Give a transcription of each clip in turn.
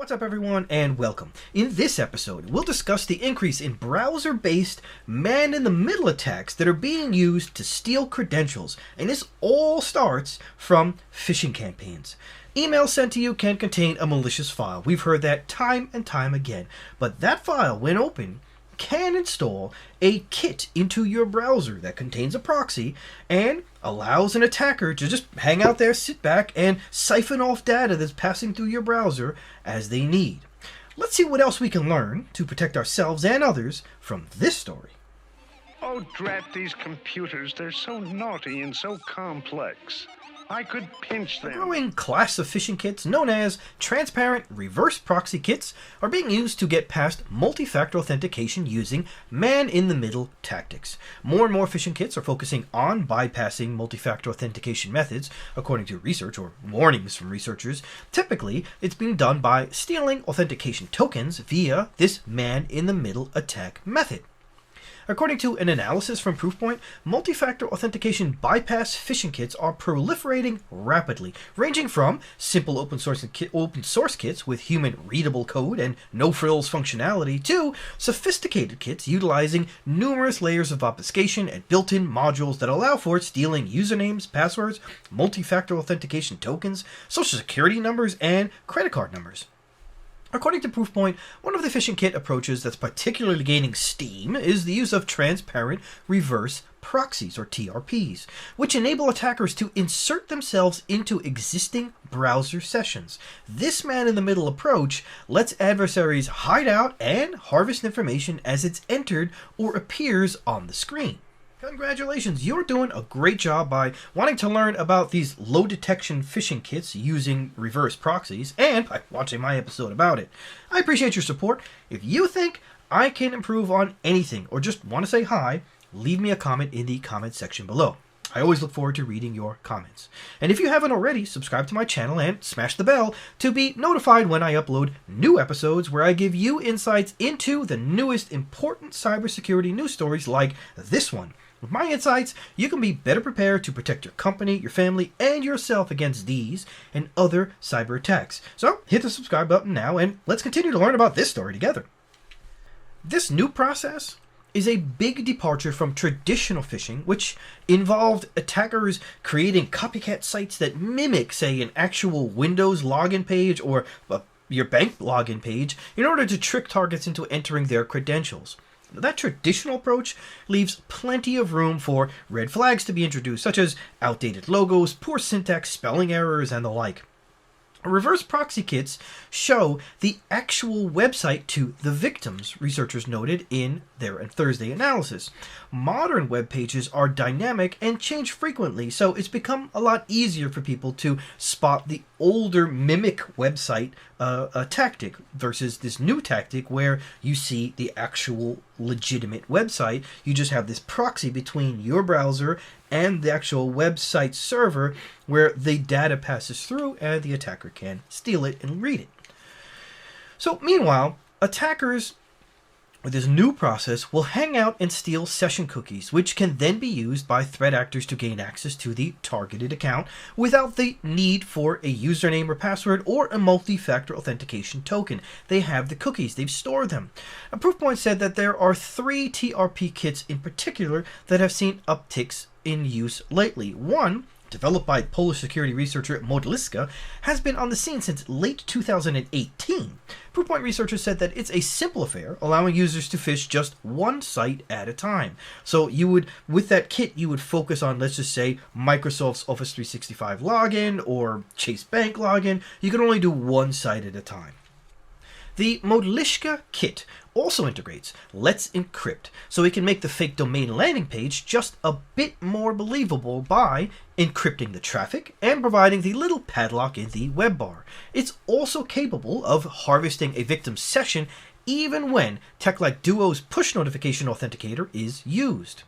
What's up everyone and welcome. In this episode, we'll discuss the increase in browser-based man-in-the-middle attacks that are being used to steal credentials, and this all starts from phishing campaigns. Emails sent to you can contain a malicious file. We've heard that time and time again, but that file, when open, can install a kit into your browser that contains a proxy and allows an attacker to just hang out there, sit back, and siphon off data that's passing through your browser as they need. Let's see what else we can learn to protect ourselves and others from this story. Oh, drat these computers. They're so naughty and so complex. I could pinch them. A growing class of phishing kits known as transparent reverse proxy kits are being used to get past multi-factor authentication using man-in-the-middle tactics. More and more phishing kits are focusing on bypassing multi-factor authentication methods, according to research or warnings from researchers. Typically, it's being done by stealing authentication tokens via this man-in-the-middle attack method. According to an analysis from Proofpoint, multi-factor authentication bypass phishing kits are proliferating rapidly, ranging from simple open source kits with human-readable code and no-frills functionality to sophisticated kits utilizing numerous layers of obfuscation and built-in modules that allow for stealing usernames, passwords, multi-factor authentication tokens, social security numbers, and credit card numbers. According to Proofpoint, one of the phishing kit approaches that's particularly gaining steam is the use of transparent reverse proxies, or TRPs, which enable attackers to insert themselves into existing browser sessions. This man-in-the-middle approach lets adversaries hide out and harvest information as it's entered or appears on the screen. Congratulations, you're doing a great job by wanting to learn about these low detection phishing kits using reverse proxies and by watching my episode about it. I appreciate your support. If you think I can improve on anything or just want to say hi, leave me a comment in the comment section below. I always look forward to reading your comments. And if you haven't already, subscribe to my channel and smash the bell to be notified when I upload new episodes where I give you insights into the newest important cybersecurity news stories like this one. With my insights, you can be better prepared to protect your company, your family, and yourself against these and other cyber attacks. So hit the subscribe button now and let's continue to learn about this story together. This new process is a big departure from traditional phishing, which involved attackers creating copycat sites that mimic, say, an actual Windows login page or your bank login page in order to trick targets into entering their credentials. That traditional approach leaves plenty of room for red flags to be introduced, such as outdated logos, poor syntax, spelling errors, and the like. Reverse proxy kits show the actual website to the victims, researchers noted in their Thursday analysis. Modern web pages are dynamic and change frequently, so it's become a lot easier for people to spot the older mimic website tactic versus this new tactic where you see the actual legitimate website. You just have this proxy between your browser and the actual website server where the data passes through and the attacker can steal it and read it. So meanwhile, attackers with this new process will hang out and steal session cookies, which can then be used by threat actors to gain access to the targeted account without the need for a username or password or a multi-factor authentication token. They have the cookies, they've stored them. A Proofpoint said that there are 3 TRP kits in particular that have seen upticks in use lately. One, developed by Polish security researcher Modliska, has been on the scene since late 2018. Proofpoint researchers said that it's a simple affair, allowing users to phish just one site at a time. So with that kit, you would focus on, let's just say, Microsoft's Office 365 login or Chase Bank login. You can only do one site at a time. The Modliska kit also integrates Let's Encrypt, so we can make the fake domain landing page just a bit more believable by encrypting the traffic and providing the little padlock in the web bar. It's also capable of harvesting a victim's session even when tech like Duo's push notification authenticator is used.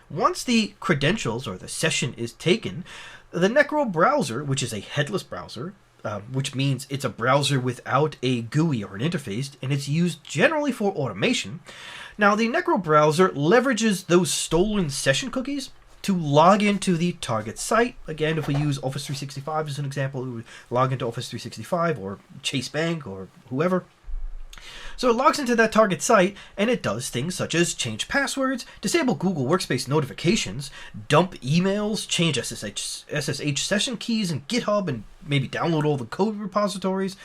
Once the credentials or the session is taken, the Necro browser, which is a headless browser, which means it's a browser without a GUI or an interface, and it's used generally for automation. Now, the Necro browser leverages those stolen session cookies to log into the target site. Again, if we use Office 365 as an example, we would log into Office 365 or Chase Bank or whoever. So it logs into that target site, and it does things such as change passwords, disable Google Workspace notifications, dump emails, change SSH session keys in GitHub, and maybe download all the code repositories.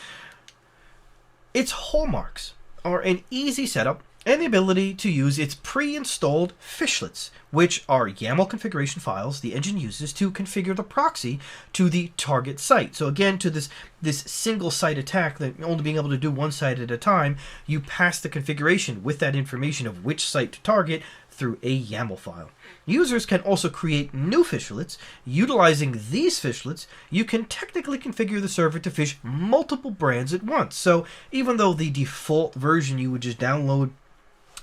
Its hallmarks are an easy setup and the ability to use its pre-installed fishlets, which are YAML configuration files the engine uses to configure the proxy to the target site. So again, to this single site attack, that only being able to do one site at a time, you pass the configuration with that information of which site to target through a YAML file. Users can also create new fishlets. Utilizing these fishlets, you can technically configure the server to phish multiple brands at once. So even though the default version you would just download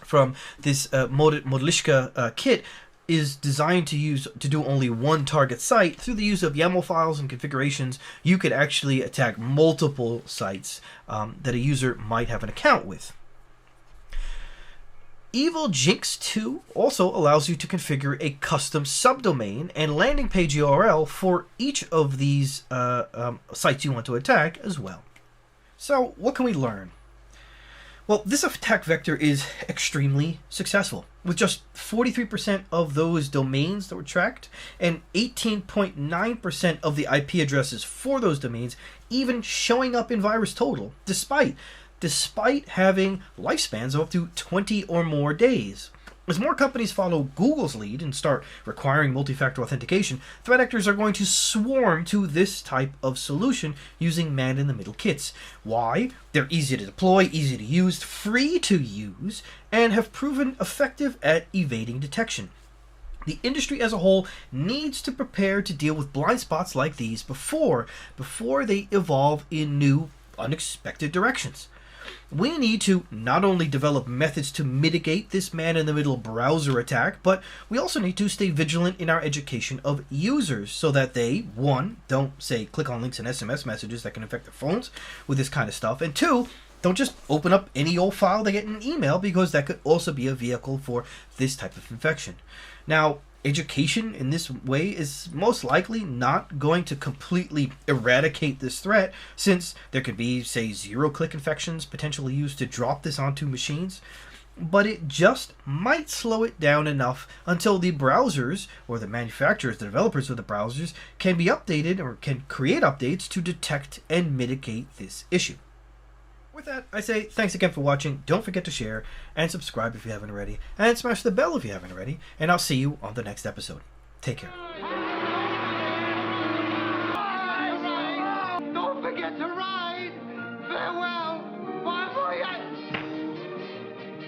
from this Modlischka kit is designed to do only one target site, through the use of YAML files and configurations, you could actually attack multiple sites that a user might have an account with. Evil Jinx 2 also allows you to configure a custom subdomain and landing page URL for each of these sites you want to attack as well. So what can we learn? Well, this attack vector is extremely successful, with just 43% of those domains that were tracked and 18.9% of the IP addresses for those domains even showing up in VirusTotal, despite having lifespans of up to 20 or more days. As more companies follow Google's lead and start requiring multi-factor authentication, threat actors are going to swarm to this type of solution using man-in-the-middle kits. Why? They're easy to deploy, easy to use, free to use, and have proven effective at evading detection. The industry as a whole needs to prepare to deal with blind spots like these before they evolve in new, unexpected directions. We need to not only develop methods to mitigate this man-in-the-middle browser attack, but we also need to stay vigilant in our education of users so that they, one, don't, say, click on links and SMS messages that can affect their phones with this kind of stuff, and two, don't just open up any old file they get in an email, because that could also be a vehicle for this type of infection. Now, education in this way is most likely not going to completely eradicate this threat, since there could be, say, zero-click infections potentially used to drop this onto machines, but it just might slow it down enough until the browsers, or the manufacturers, the developers of the browsers, can be updated or can create updates to detect and mitigate this issue. With that, I say thanks again for watching. Don't forget to share and subscribe if you haven't already, and smash the bell if you haven't already, and I'll see you on the next episode. Take care.